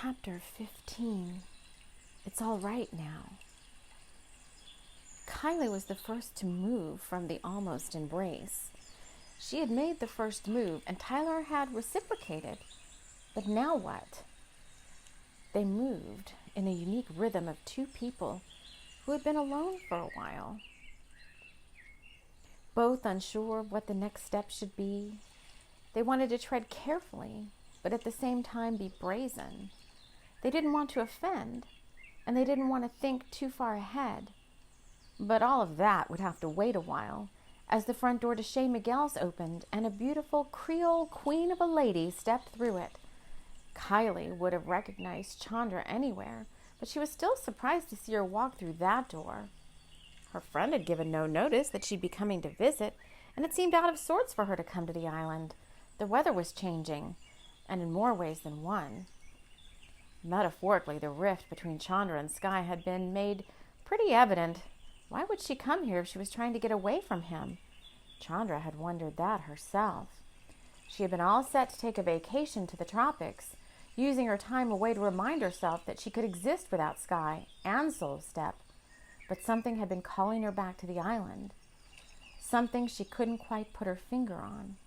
Chapter 15. It's all right now. Kylie was the first to move from the almost embrace. She had made the first move, and Tyler had reciprocated. But now what? They moved in a unique rhythm of two people who had been alone for a while. Both unsure of what the next step should be, they wanted to tread carefully, but at the same time be brazen. They didn't want to offend, and they didn't want to think too far ahead. But all of that would have to wait a while, as the front door to Chez Miguel's opened and a beautiful Creole queen of a lady stepped through it. Kylie would have recognized Chandra anywhere, but she was still surprised to see her walk through that door. Her friend had given no notice that she'd be coming to visit, and it seemed out of sorts for her to come to the island. The weather was changing, and in more ways than one. Metaphorically, the rift between Chandra and Sky had been made pretty evident. Why would she come here if she was trying to get away from him? Chandra had wondered that herself. She had been all set to take a vacation to the tropics, using her time away to remind herself that she could exist without Sky and Soul Step. But something had been calling her back to the island. Something she couldn't quite put her finger on.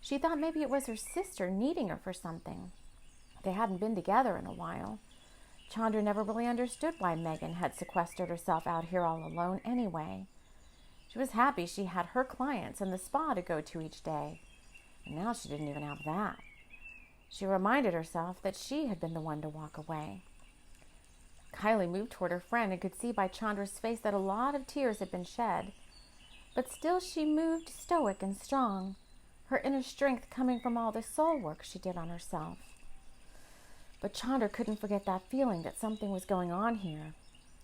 She thought maybe it was her sister needing her for something. They hadn't been together in a while. Chandra never really understood why Megan had sequestered herself out here all alone anyway. She was happy she had her clients and the spa to go to each day. And now she didn't even have that. She reminded herself that she had been the one to walk away. Kylie moved toward her friend and could see by Chandra's face that a lot of tears had been shed. But still she moved stoic and strong, her inner strength coming from all the soul work she did on herself. But Chandra couldn't forget that feeling that something was going on here.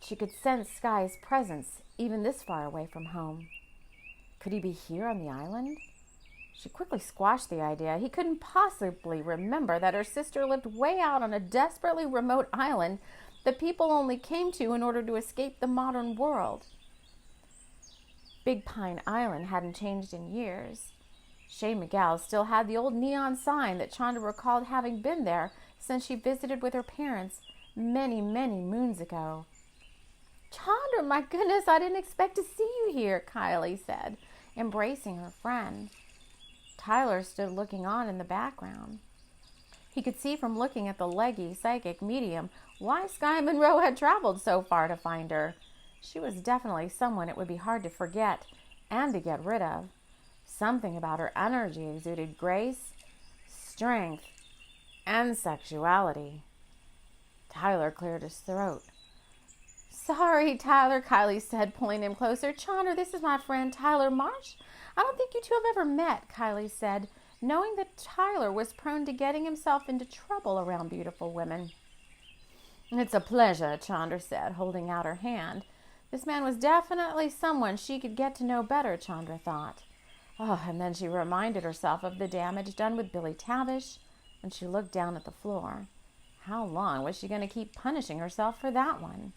She could sense Sky's presence, even this far away from home. Could he be here on the island? She quickly squashed the idea. He couldn't possibly remember that her sister lived way out on a desperately remote island that people only came to in order to escape the modern world. Big Pine Island hadn't changed in years. Chez Miguel still had the old neon sign that Chandra recalled having been there since she visited with her parents many, many moons ago. "Chandra, my goodness, I didn't expect to see you here," Kylie said, embracing her friend. Tyler stood looking on in the background. He could see from looking at the leggy psychic medium why Sky Monroe had traveled so far to find her. She was definitely someone it would be hard to forget and to get rid of. Something about her energy exuded grace, strength, and sexuality. Tyler cleared his throat. "Sorry, Tyler," Kylie said, pulling him closer. "Chandra, this is my friend Tyler Marsh. I don't think you two have ever met," Kylie said, knowing that Tyler was prone to getting himself into trouble around beautiful women. "It's a pleasure," Chandra said, holding out her hand. This man was definitely someone she could get to know better, Chandra thought. Oh, and then she reminded herself of the damage done with Billy Tavish, and she looked down at the floor. How long was she going to keep punishing herself for that one?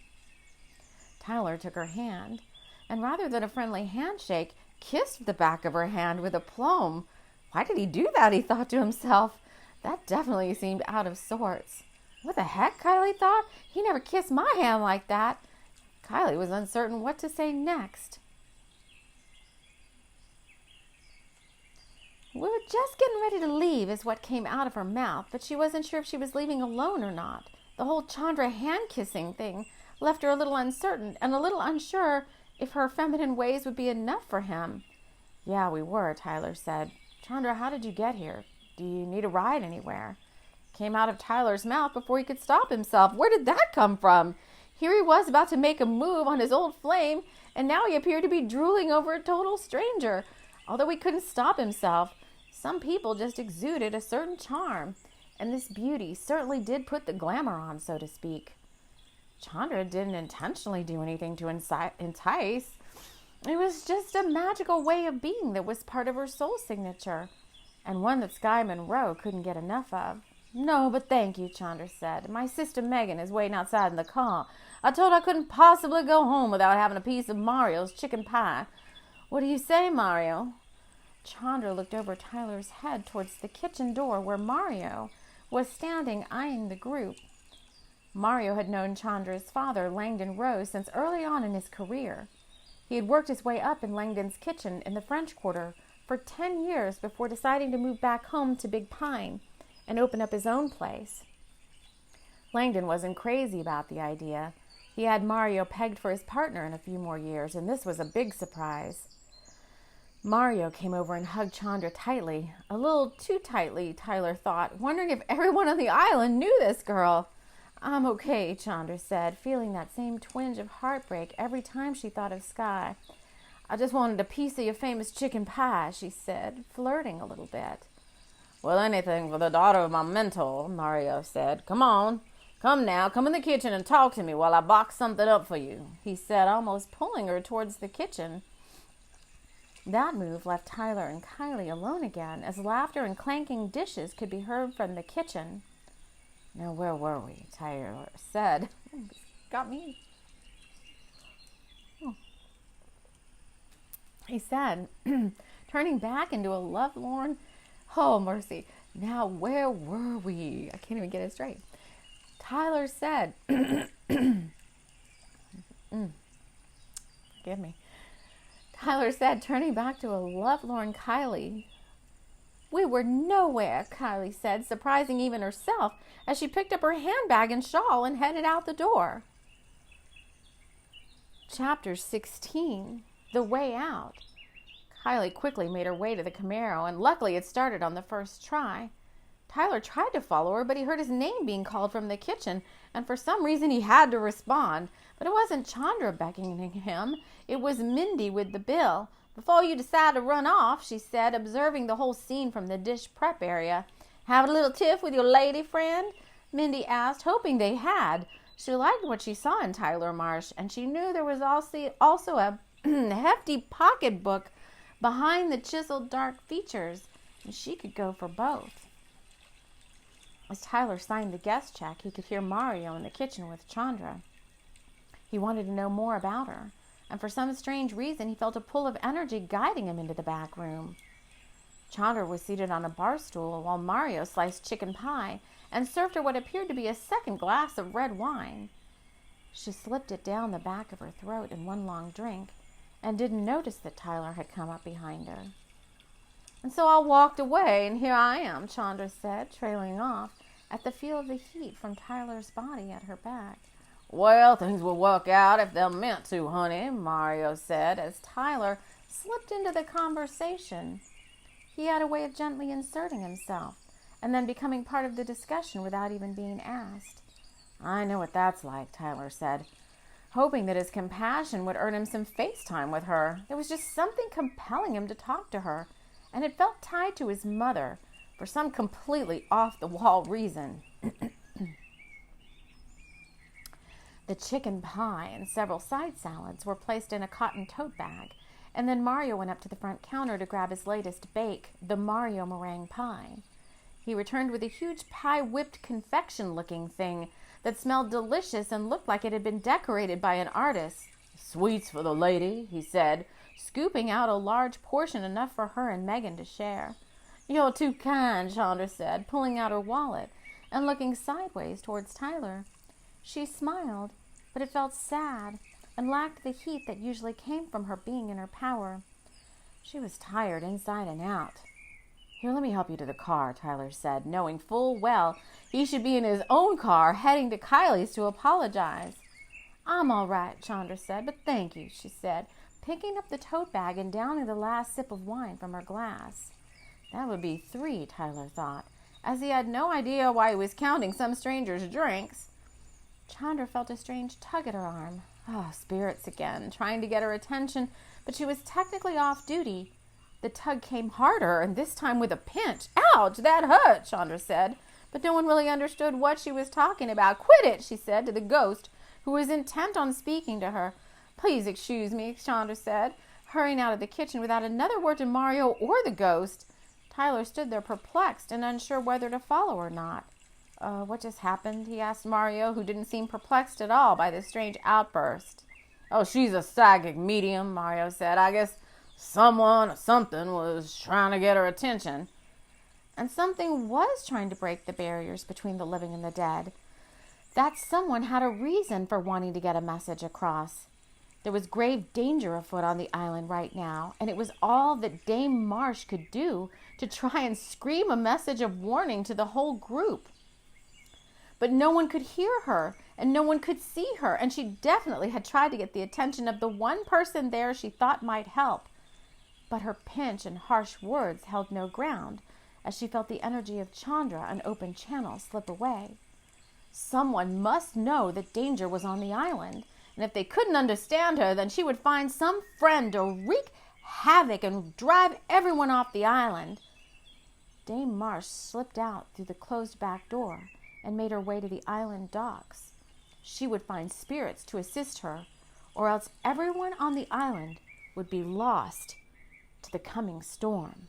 Tyler took her hand, and rather than a friendly handshake, kissed the back of her hand with aplomb. Why did he do that, he thought to himself. That definitely seemed out of sorts. What the heck, Kylie thought? He never kissed my hand like that. Kylie was uncertain what to say next. "We were just getting ready to leave," is what came out of her mouth, but she wasn't sure if she was leaving alone or not. The whole Chandra hand-kissing thing left her a little uncertain and a little unsure if her feminine ways would be enough for him. "Yeah, we were," Tyler said. "Chandra, how did you get here? Do you need a ride anywhere?" Came out of Tyler's mouth before he could stop himself. Where did that come from? Here he was about to make a move on his old flame, and now he appeared to be drooling over a total stranger. Although he couldn't stop himself, some people just exuded a certain charm, and this beauty certainly did put the glamour on, so to speak. Chandra didn't intentionally do anything to entice. It was just a magical way of being that was part of her soul signature, and one that Sky Monroe couldn't get enough of. "No, but thank you," Chandra said. "My sister Megan is waiting outside in the car. I told her I couldn't possibly go home without having a piece of Mario's chicken pie. What do you say, Mario?" Chandra looked over Tyler's head towards the kitchen door where Mario was standing eyeing the group. Mario had known Chandra's father, Langdon Rose, since early on in his career. He had worked his way up in Langdon's kitchen in the French Quarter for 10 years before deciding to move back home to Big Pine and open up his own place. Langdon wasn't crazy about the idea. He had Mario pegged for his partner in a few more years, and this was a big surprise. Mario came over and hugged Chandra tightly, a little too tightly, Tyler thought, wondering if everyone on the island knew this girl. "I'm okay," Chandra said, feeling that same twinge of heartbreak every time she thought of Sky. "I just wanted a piece of your famous chicken pie," she said, flirting a little bit. "Well, anything for the daughter of my mentor," Mario said. "Come on. Come now, come in the kitchen and talk to me while I box something up for you," he said, almost pulling her towards the kitchen. That move left Tyler and Kylie alone again, as laughter and clanking dishes could be heard from the kitchen. "Now, where were we?" Tyler said. Got me. He said, turning back into a lovelorn, "Oh, mercy. Now, where were we?" I can't even get it straight. Tyler said, forgive me. Tyler said, turning back to a lovelorn Kylie. "We were nowhere," Kylie said, surprising even herself as she picked up her handbag and shawl and headed out the door. Chapter 16, The Way Out. Kylie quickly made her way to the Camaro, and luckily it started on the first try. Tyler tried to follow her, but he heard his name being called from the kitchen, and for some reason he had to respond. But it wasn't Chandra beckoning him. It was Mindy with the bill. "Before you decide to run off," she said, observing the whole scene from the dish prep area. "Have a little tiff with your lady friend?" Mindy asked, hoping they had. She liked what she saw in Tyler Marsh, and she knew there was also a hefty pocketbook behind the chiseled dark features, and she could go for both. As Tyler signed the guest check, he could hear Mario in the kitchen with Chandra. He wanted to know more about her, and for some strange reason he felt a pull of energy guiding him into the back room. Chandra was seated on a bar stool while Mario sliced chicken pie and served her what appeared to be a second glass of red wine. She slipped it down the back of her throat in one long drink and didn't notice that Tyler had come up behind her. "And so I walked away, and here I am," Chandra said, trailing off at the feel of the heat from Tyler's body at her back. "Well, things will work out if they're meant to, honey," Mario said as Tyler slipped into the conversation. He had a way of gently inserting himself and then becoming part of the discussion without even being asked. "I know what that's like," Tyler said, hoping that his compassion would earn him some face time with her. There was just something compelling him to talk to her, and it felt tied to his mother for some completely off-the-wall reason. The chicken pie and several side salads were placed in a cotton tote bag, and then Mario went up to the front counter to grab his latest bake, the Mario meringue pie. He returned with a huge pie-whipped confection-looking thing that smelled delicious and looked like it had been decorated by an artist. "Sweets for the lady," he said, scooping out a large portion, enough for her and Megan to share. "You're too kind," Chandra said, pulling out her wallet and looking sideways towards Tyler. She smiled, but it felt sad and lacked the heat that usually came from her being in her power. She was tired inside and out. "Here, let me help you to the car," Tyler said, knowing full well he should be in his own car heading to Kylie's to apologize. "I'm all right," Chandra said, "but thank you," she said, picking up the tote bag and downing the last sip of wine from her glass. That would be 3, Tyler thought, as he had no idea why he was counting some stranger's drinks. Chandra felt a strange tug at her arm. Spirits again, trying to get her attention, but she was technically off duty. The tug came harder, and this time with a pinch. "Ouch, that hurt," Chandra said, but no one really understood what she was talking about. "Quit it," she said to the ghost, who was intent on speaking to her. "Please excuse me," Chandra said, hurrying out of the kitchen without another word to Mario or the ghost. Tyler stood there perplexed and unsure whether to follow or not. What just happened?" he asked Mario, who didn't seem perplexed at all by this strange outburst. "Oh, she's a psychic medium," Mario said. "I guess someone or something was trying to get her attention." and something was trying to break the barriers between the living and the dead. That someone had a reason for wanting to get a message across. There was grave danger afoot on the island right now, and it was all that Dame Marsh could do to try and scream a message of warning to the whole group. But no one could hear her, and no one could see her, and she definitely had tried to get the attention of the one person there she thought might help. But her pinch and harsh words held no ground, as she felt the energy of Chandra, an open channel, slip away. Someone must know that danger was on the island, and if they couldn't understand her, then she would find some friend to wreak havoc and drive everyone off the island. Dame Marsh slipped out through the closed back door and made her way to the island docks. She would find spirits to assist her, or else everyone on the island would be lost to the coming storm.